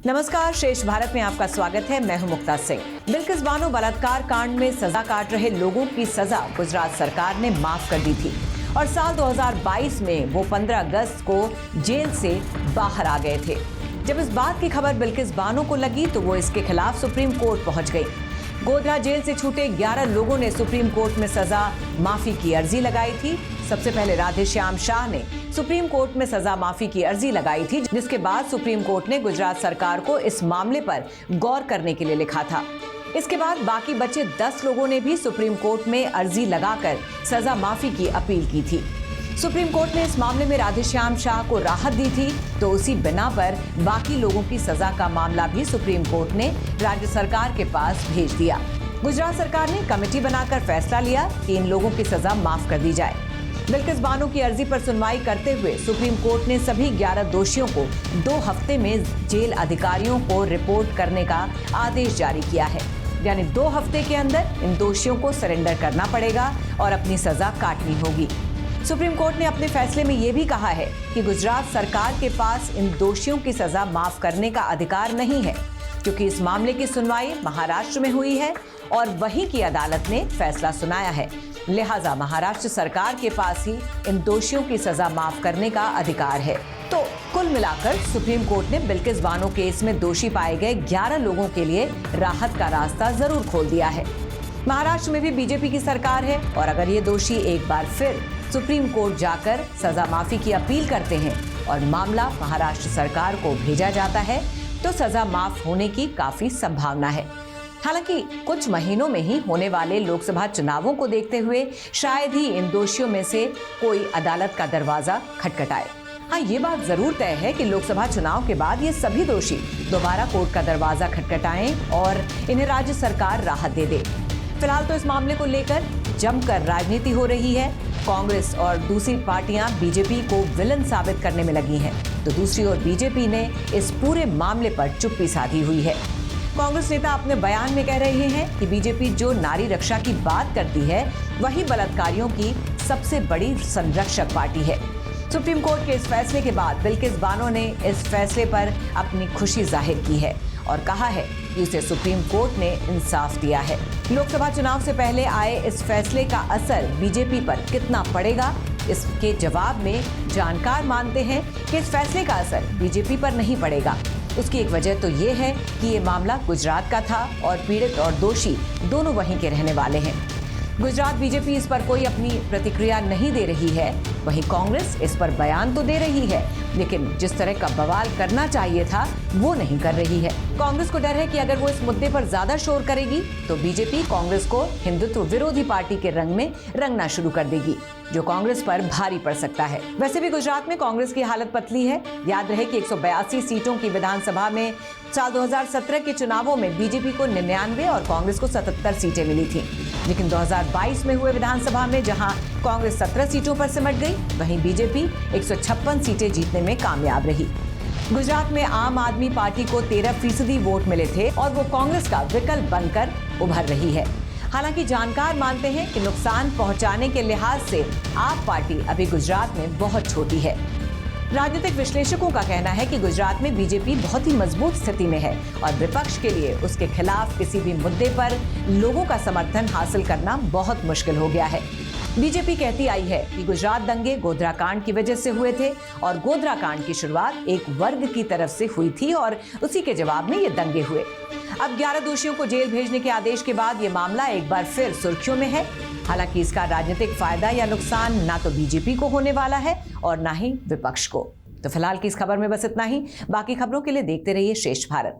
नमस्कार, श्रेष्ठ भारत में आपका स्वागत है। मैं हूं मुक्ता सिंह। बिल्किस बानो बलात्कार कांड में सजा काट रहे लोगों की सजा गुजरात सरकार ने माफ कर दी थी और साल 2022 में वो 15 अगस्त को जेल से बाहर आ गए थे। जब इस बात की खबर बिल्किस बानो को लगी तो वो इसके खिलाफ सुप्रीम कोर्ट पहुंच गई। गोधरा जेल से छूटे 11 लोगों ने सुप्रीम कोर्ट में सजा माफी की अर्जी लगाई थी। सबसे पहले राधेश्याम शाह ने सुप्रीम कोर्ट में सजा माफी की अर्जी लगाई थी, जिसके बाद सुप्रीम कोर्ट ने गुजरात सरकार को इस मामले पर गौर करने के लिए लिखा था। इसके बाद बाकी बचे 10 लोगों ने भी सुप्रीम कोर्ट में अर्जी लगाकर सजा माफी की अपील की थी। सुप्रीम कोर्ट ने इस मामले में राधेश्याम शाह को राहत दी थी, तो उसी बिना पर बाकी लोगों की सजा का मामला भी सुप्रीम कोर्ट ने राज्य सरकार के पास भेज दिया। गुजरात सरकार ने कमेटी बनाकर फैसला लिया कि इन लोगों की सजा माफ कर दी जाए। बिल्किस बानो की अर्जी पर सुनवाई करते हुए सुप्रीम कोर्ट ने सभी 11 दोषियों को 2 हफ्ते में जेल अधिकारियों को रिपोर्ट करने का आदेश जारी किया है। यानी 2 हफ्ते के अंदर इन दोषियों को सरेंडर करना पड़ेगा और अपनी सजा काटनी होगी। सुप्रीम कोर्ट ने अपने फैसले में यह भी कहा है कि गुजरात सरकार के पास इन दोषियों की सजा माफ करने का अधिकार नहीं है, क्योंकि इस मामले की सुनवाई महाराष्ट्र में हुई है और वहीं की अदालत ने फैसला सुनाया है। लिहाजा महाराष्ट्र सरकार के पास ही इन दोषियों की सजा माफ करने का अधिकार है। तो कुल मिलाकर सुप्रीम कोर्ट ने बिल्किस बानो केस में दोषी पाए गए 11 लोगों के लिए राहत का रास्ता जरूर खोल दिया है। महाराष्ट्र में भी बीजेपी की सरकार है और अगर ये दोषी एक बार फिर सुप्रीम कोर्ट जाकर सजा माफी की अपील करते हैं और मामला महाराष्ट्र सरकार को भेजा जाता है तो सजा माफ होने की काफी संभावना है। हालांकि कुछ महीनों में ही होने वाले लोकसभा चुनावों को देखते हुए शायद ही इन दोषियों में से कोई अदालत का दरवाजा खटखटाए। हाँ, ये बात जरूर तय है कि लोकसभा चुनाव के बाद ये सभी दोषी दोबारा कोर्ट का दरवाजा खटखटाएं और इन्हें राज्य सरकार राहत दे दे। फिलहाल तो इस मामले को लेकर जमकर राजनीति हो रही है। कांग्रेस और दूसरी पार्टियां बीजेपी को विलन साबित करने में लगी हैं, तो दूसरी ओर बीजेपी ने इस पूरे मामले पर चुप्पी साधी हुई है। कांग्रेस नेता अपने बयान में कह रहे हैं कि बीजेपी जो नारी रक्षा की बात करती है वही बलात्कारियों की सबसे बड़ी संरक्षक पार्टी है। सुप्रीम कोर्ट के इस फैसले के बाद बिल्किस बानो ने इस फैसले पर अपनी खुशी जाहिर की है और कहा है कि उसे सुप्रीम कोर्ट ने इंसाफ दिया है। लोकसभा चुनाव से पहले आए इस फैसले का असर बीजेपी पर कितना पड़ेगा, इसके जवाब में जानकार मानते हैं कि इस फैसले का असर बीजेपी पर नहीं पड़ेगा। उसकी एक वजह तो ये है कि ये मामला गुजरात का था और पीड़ित और दोषी दोनों वहीं के रहने वाले हैं। गुजरात बीजेपी इस पर कोई अपनी प्रतिक्रिया नहीं दे रही है, वहीं कांग्रेस इस पर बयान तो दे रही है, लेकिन जिस तरह का बवाल करना चाहिए था वो नहीं कर रही है। कांग्रेस को डर है कि अगर वो इस मुद्दे पर ज्यादा शोर करेगी तो बीजेपी कांग्रेस को हिंदुत्व विरोधी पार्टी के रंग में रंगना शुरू कर देगी, जो कांग्रेस पर भारी पड़ सकता है। वैसे भी गुजरात में कांग्रेस की हालत पतली है। याद रहे कि 182 सीटों की विधानसभा में साल 2017 के चुनावों में बीजेपी को 99 और कांग्रेस को 77 सीटें मिली थी, लेकिन 2022 में हुए विधानसभा में जहां कांग्रेस 17 सीटों पर सिमट गई, वहीं बीजेपी 156 सीटें जीतने में कामयाब रही। गुजरात में आम आदमी पार्टी को 13% वोट मिले थे और वो कांग्रेस का विकल्प बनकर उभर रही है। हालांकि जानकार मानते हैं कि नुकसान पहुंचाने के लिहाज से आप पार्टी अभी गुजरात में बहुत छोटी है। राजनीतिक विश्लेषकों का कहना है कि गुजरात में बीजेपी बहुत ही मजबूत स्थिति में है और विपक्ष के लिए उसके खिलाफ किसी भी मुद्दे पर लोगों का समर्थन हासिल करना बहुत मुश्किल हो गया है। बीजेपी कहती आई है कि गुजरात दंगे गोधरा कांड की वजह से हुए थे और गोधरा कांड की शुरुआत एक वर्ग की तरफ से हुई थी और उसी के जवाब में ये दंगे हुए। अब 11 दोषियों को जेल भेजने के आदेश के बाद ये मामला एक बार फिर सुर्खियों में है। हालांकि इसका राजनीतिक फायदा या नुकसान ना तो बीजेपी को होने वाला है और ना ही विपक्ष को। तो फिलहाल की इस खबर में बस इतना ही। बाकी खबरों के लिए देखते रहिए श्रेष्ठ भारत।